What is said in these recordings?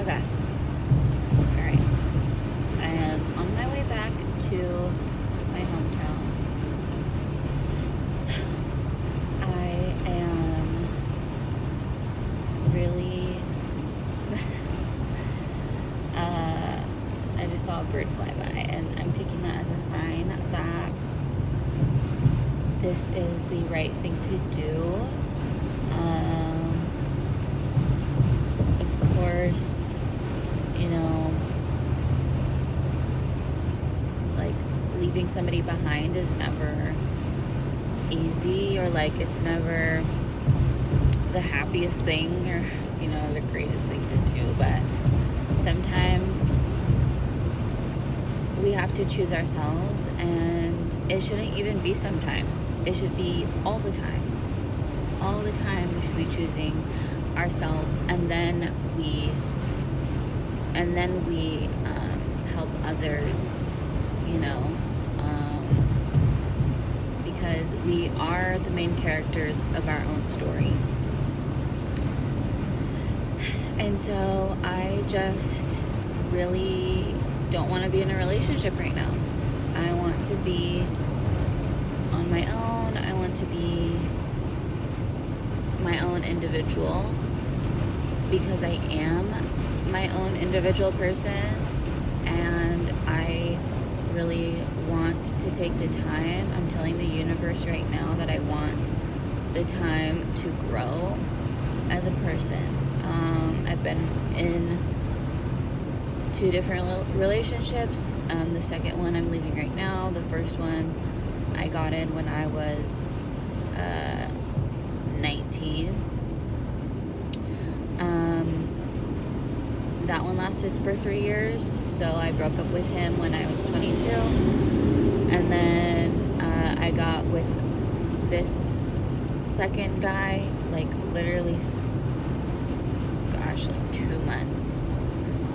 Okay. Alright. I am on my way back to my hometown. I am really... I just saw a bird fly by, and I'm taking that as a sign that this is the right thing to do. Of course, like, leaving somebody behind is never easy, or like it's never the happiest thing, or the greatest thing to do, but sometimes we have to choose ourselves, and it shouldn't even be sometimes. It should be all the time. All the time we should be choosing ourselves, and then we help others, because we are the main characters of our own story. And so I just really don't want to be in a relationship right now. I want to be on my own. I want to be my own individual, because I am my own individual person, and I really want to take the time. I'm telling the universe right now that I want the time to grow as a person. I've been in 2 different relationships. The second one I'm leaving right now. The first one I got in when I was 19. That one lasted for 3 years, so I broke up with him when I was 22, and then I got with this second guy, like literally, like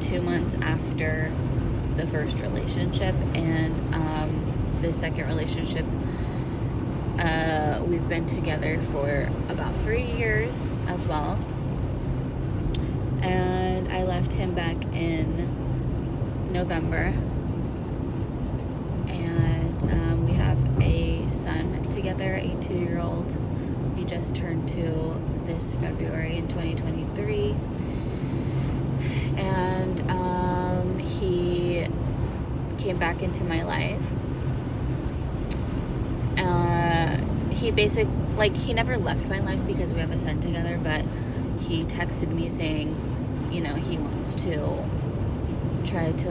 2 months after the first relationship. And the second relationship, we've been together for about 3 years as well. And I left him back in November, and we have a son together, a 2-year-old. He just turned 2 this February in 2023, and he came back into my life. He never left my life because we have a son together, but he texted me saying, he wants to try to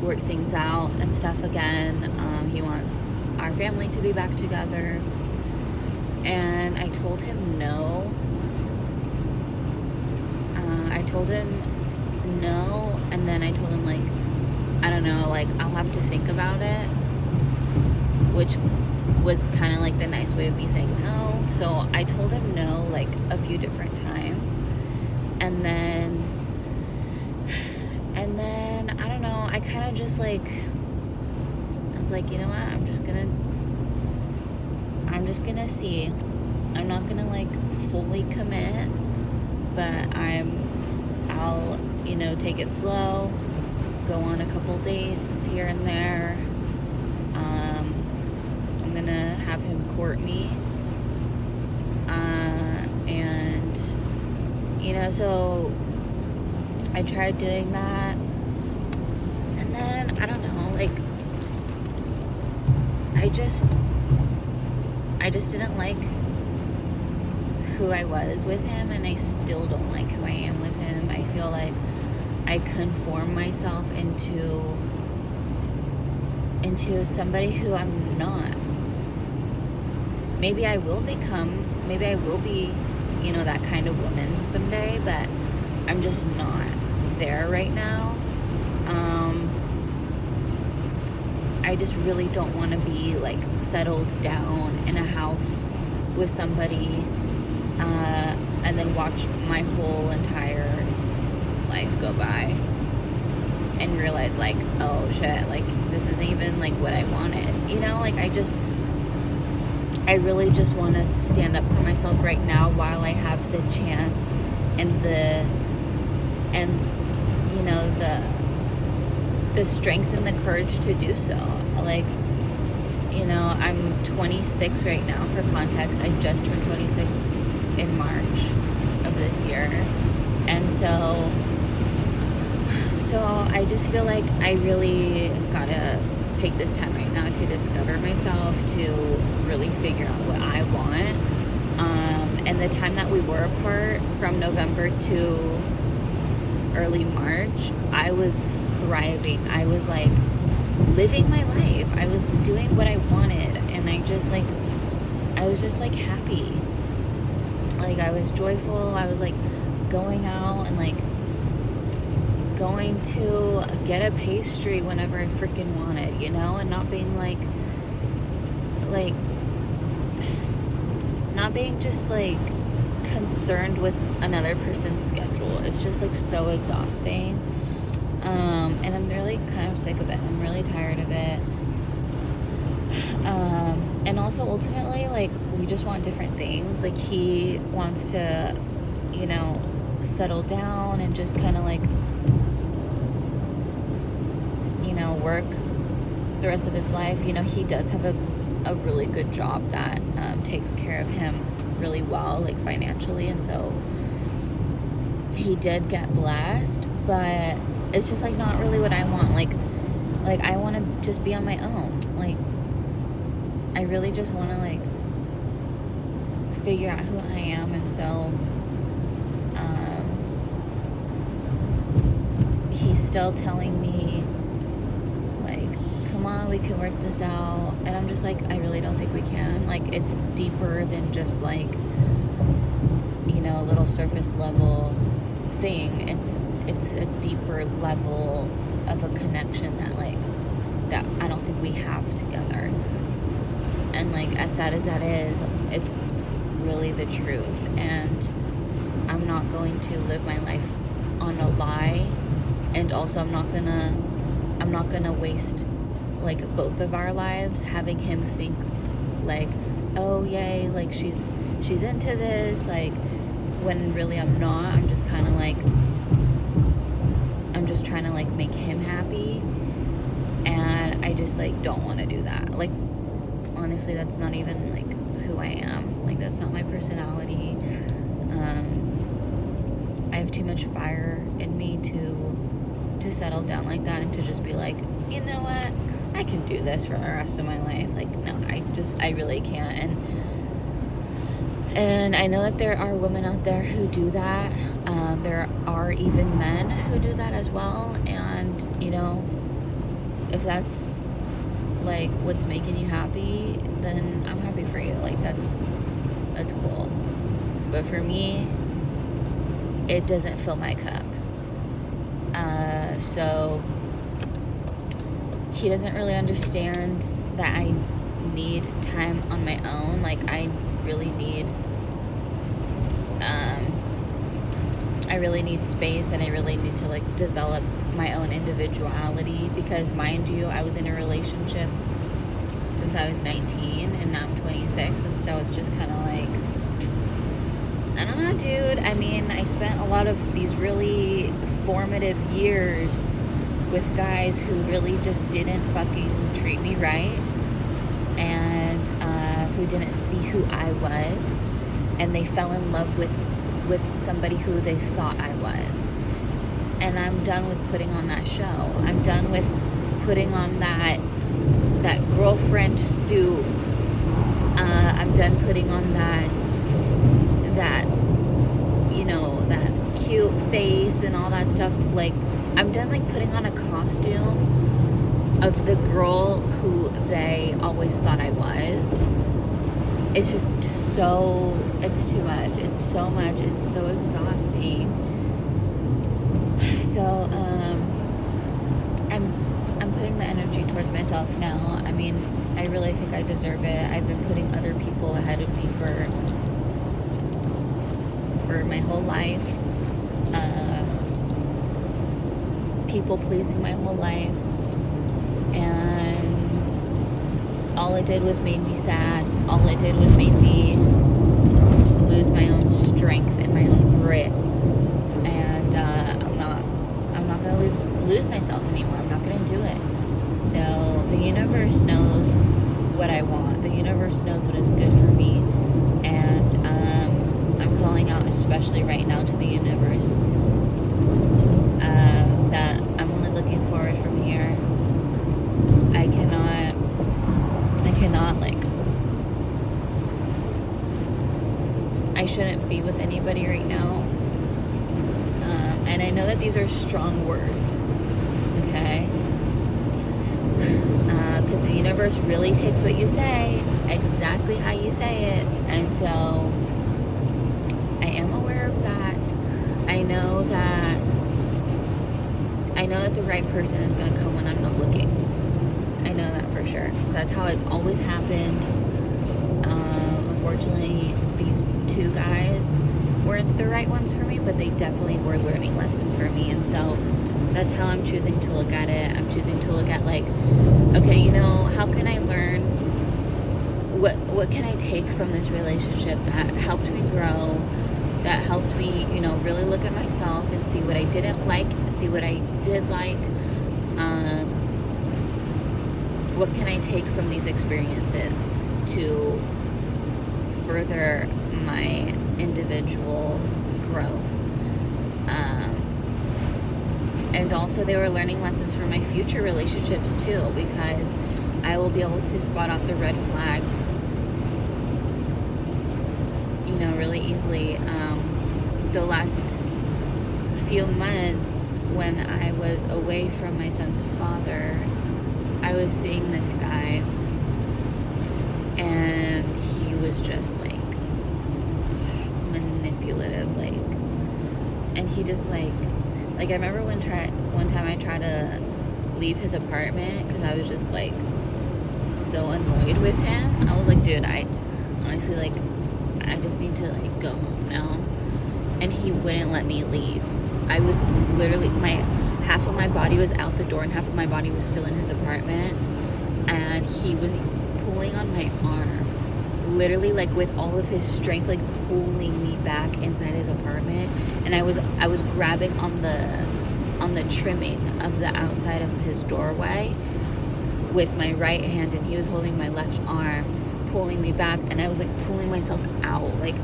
work things out and stuff again. He wants our family to be back together, and I told him no. And then I told him, I don't know, I'll have to think about it, which was kind of the nice way of me saying no. So I told him no a few different times, and then I don't know, I kind of just I was you know what, I'm just gonna see. I'm not gonna fully commit, but I'll take it slow, go on a couple dates here and there. I'm gonna have him court me, and so I tried doing that, and then I don't know, I just didn't like who I was with him, and I still don't like who I am with him. I feel like I conform myself into somebody who I'm not. Maybe I will be, that kind of woman someday, but I'm just not there right now. I just really don't want to be settled down in a house with somebody, and then watch my whole entire life go by and realize oh shit, this isn't even what I wanted, I really just want to stand up for myself right now while I have the chance and you know, the strength and the courage to do so. Like, you know, I'm 26 right now, for context. I just turned 26 in March of this year. And so I just feel like I really gotta take this time right now to discover myself, to really figure out what I want. And the time that we were apart, from November to early March, I was thriving. I was like living my life. I was doing what I wanted, and I was just like happy. Like, I was joyful. I was like going out and like going to get a pastry whenever I freaking wanted, you know, and not being not being just like concerned with another person's schedule. It's just like so exhausting. And I'm really kind of sick of it. I'm really tired of it. And also ultimately, like, we just want different things. Like, he wants to, you know, settle down and just kind of like, you know, work the rest of his life. You know, he does have a really good job that takes care of him really well, like financially, and so he did get blessed, but it's just like not really what I want. Like I want to just be on my own. Like, I really just want to like figure out who I am. And so he's still telling me like, come on, we can work this out. And I'm just like, I really don't think we can. Like, it's deeper than just like, you know, a little surface level thing. It's a deeper level of a connection that I don't think we have together. And like, as sad as that is, it's really the truth. And I'm not going to live my life on a lie. And also I'm not gonna waste like both of our lives having him think like, oh yay, like she's into this, like, when really I'm not. I'm just kind of like, I'm just trying to like make him happy, and I just like don't want to do that. Like, honestly, that's not even like who I am. Like, that's not my personality. I have too much fire in me to settle down like that, and to just be like, you know what, I can do this for the rest of my life. Like, no, I really can't. And I know that there are women out there who do that. There are even men who do that as well. And, you know, if that's like what's making you happy, then I'm happy for you. Like, that's cool. But for me, it doesn't fill my cup. So he doesn't really understand that I need time on my own. Like, I really need space, and I really need to like develop my own individuality, because, mind you, I was in a relationship since I was 19 and now I'm 26, and so it's just kind of like, I don't know, dude. I mean, I spent a lot of these really formative years with guys who really just didn't fucking treat me right, and who didn't see who I was, and they fell in love with somebody who they thought I was. And I'm done with putting on that show. I'm done with putting on that girlfriend suit. I'm done putting on that you know, that cute face and all that stuff. Like, I'm done like putting on a costume of the girl who they always thought I was. It's just it's too much. It's so much. It's so exhausting. So, I'm putting the energy towards myself now. I mean, I really think I deserve it. I've been putting other people ahead of me for my whole life. People pleasing my whole life. And all it did was made me sad. All it did was made me lose my own strength and my own grit. And I'm not lose myself anymore. I'm not going to do it. So the universe knows what I want. The universe knows what is good for me. And I'm calling out, especially right now, to the universe that I'm only looking forward from here. I cannot I shouldn't be with anybody right now. And I know that these are strong words, okay? Because the universe really takes what you say, exactly how you say it. And so I am aware of that. I know that the right person is going to come when I'm not looking. I know that for sure. That's how it's always happened. Unfortunately, these two guys weren't the right ones for me, but they definitely were learning lessons for me. And so that's how I'm choosing to look at it. I'm choosing to look at, like, okay, you know, how can I learn? What can I take from this relationship that helped me grow, that helped me, you know, really look at myself and see what I didn't like, see what I did like. What can I take from these experiences to further my individual growth? And also they were learning lessons for my future relationships too, because I will be able to spot out the red flags, you know, really easily. The last few months when I was away from my son's father, I was seeing this guy, and he was just like manipulative, like, and he just like I remember one time I tried to leave his apartment because I was just like so annoyed with him. I was like, dude, I honestly, like, I just need to like go home now. And he wouldn't let me leave. I was literally, half of my body was out the door and half of my body was still in his apartment, and he was pulling on my arm, literally, like, with all of his strength, like pulling me back inside his apartment. And I was grabbing on the trimming of the outside of his doorway with my right hand, and he was holding my left arm, pulling me back. And I was like pulling myself out, like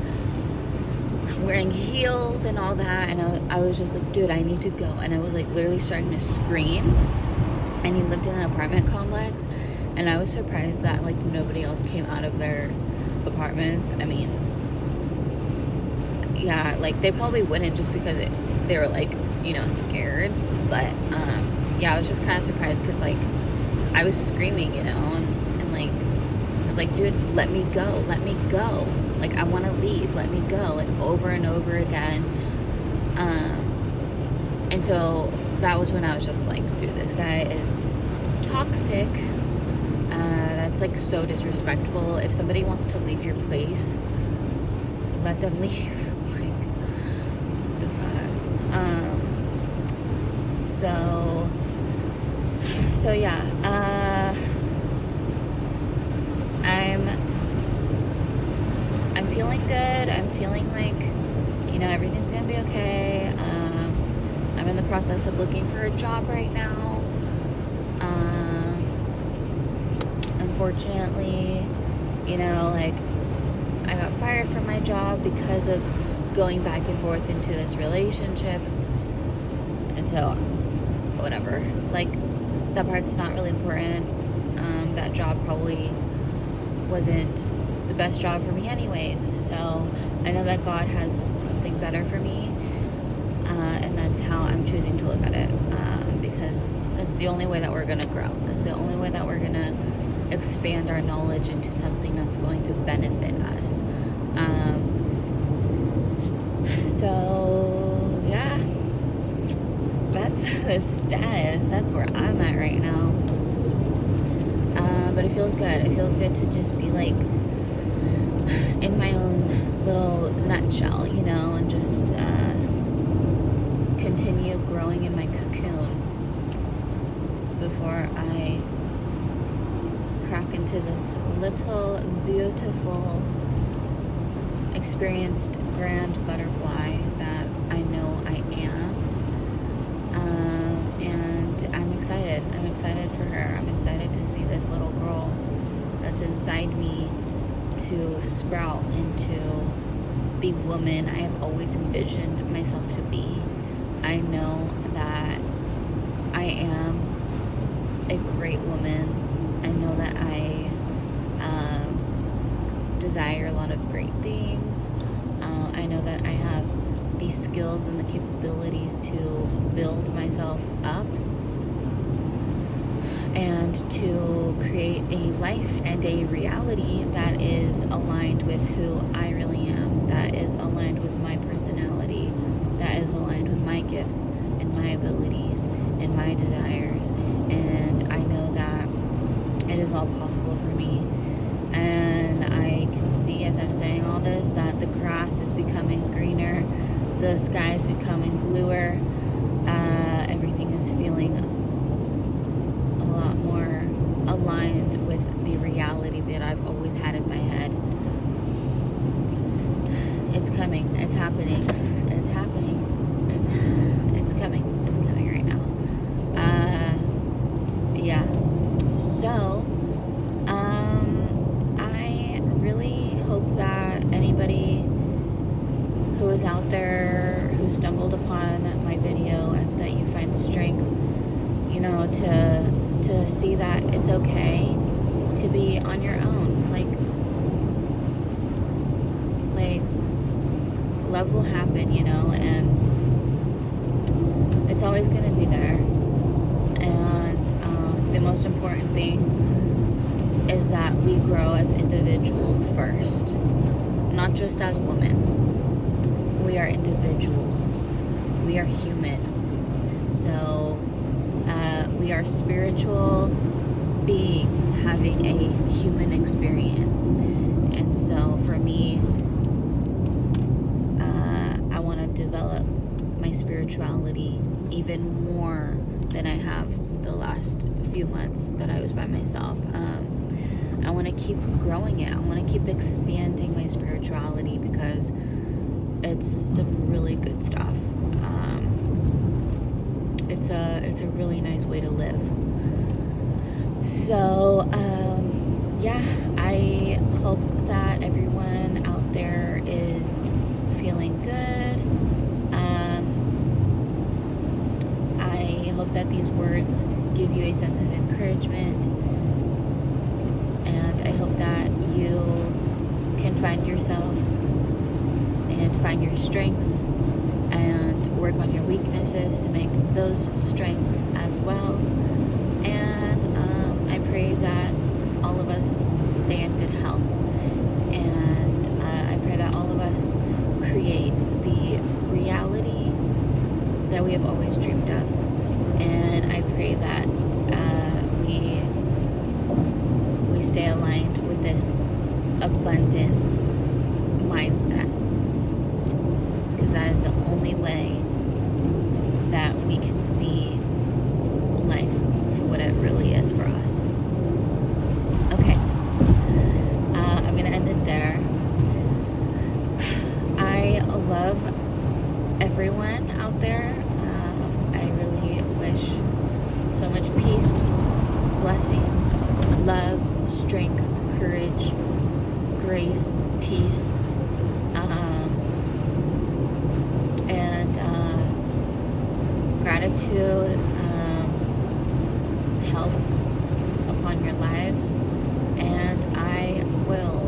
wearing heels and all that. And I was just like, dude, I need to go. And I was like literally starting to scream. And he lived in an apartment complex, and I was surprised that like nobody else came out of their apartments. I mean, yeah, like they probably wouldn't, just because they were like, you know, scared. But yeah, I was just kind of surprised because like I was screaming, you know, and like I was like, dude, let me go, like I want to leave, let me go, like over and over again. And so that was when I was just like, dude, this guy is toxic. That's like so disrespectful. If somebody wants to leave your place, let them leave. Like, the fuck. So yeah, I'm feeling good. I'm feeling like, you know, everything's gonna be okay. I'm in the process of looking for a job right now. Unfortunately, you know, like, I got fired from my job because of going back and forth into this relationship. And so, whatever. Like, that part's not really important. That job probably wasn't the best job for me anyways. So, I know that God has something better for me. And that's how I'm choosing to look at it. Because that's the only way that we're going to grow. That's the only way that we're going to expand our knowledge into something that's going to benefit us. So yeah, that's the status. That's where I'm at right now. But it feels good. It feels good to just be like in my own little nutshell, you know, and just continue growing in my cocoon before I crack into this little beautiful experienced grand butterfly that I know I am. this little girl that's inside me to sprout into the woman I have always envisioned myself to be. I know that I am a great woman. I know that I desire a lot of great things. I know that I have the skills and the capabilities to build myself up and to create a life and a reality that is aligned with who I really am, that is aligned with my personality, that is aligned with my gifts and my abilities and my desires. And I know that it is all possible for me. And I can see, as I'm saying all this, that the grass is becoming greener, the sky is becoming bluer, everything is feeling a lot more aligned with the reality that I've always had in my head. It's coming, it's happening, it's happening, it's coming right now. Yeah, so I really hope that anybody who is out there who stumbled upon my video, and that you find strength, you know, to see that it's okay to be on your own. Like love will happen, you know, and it's always going to be there. And the most important thing is that we grow as individuals first, not just as women. We are individuals. We are human. So we are spiritual beings having a human experience. And so for me, I want to develop my spirituality even more than I have the last few months that I was by myself. I want to keep growing it. I want to keep expanding my spirituality because it's some really good stuff. It's a really nice way to live. So yeah, I hope that everyone out there is feeling good. I hope that these words give you a sense of encouragement, and I hope that you can find yourself and find your strengths and work on your weaknesses to make those strengths as well. And I pray that all of us stay in good health, and I pray that all of us create the reality that we have always dreamed of. And I pray that we stay aligned with this abundant mindset, because that is the only way that we can see life for what it really is for us. Okay, I'm gonna end it there. I love everyone out there. I really wish so much peace, blessings, love, strength, courage, grace, peace, and gratitude, health upon your lives. And I will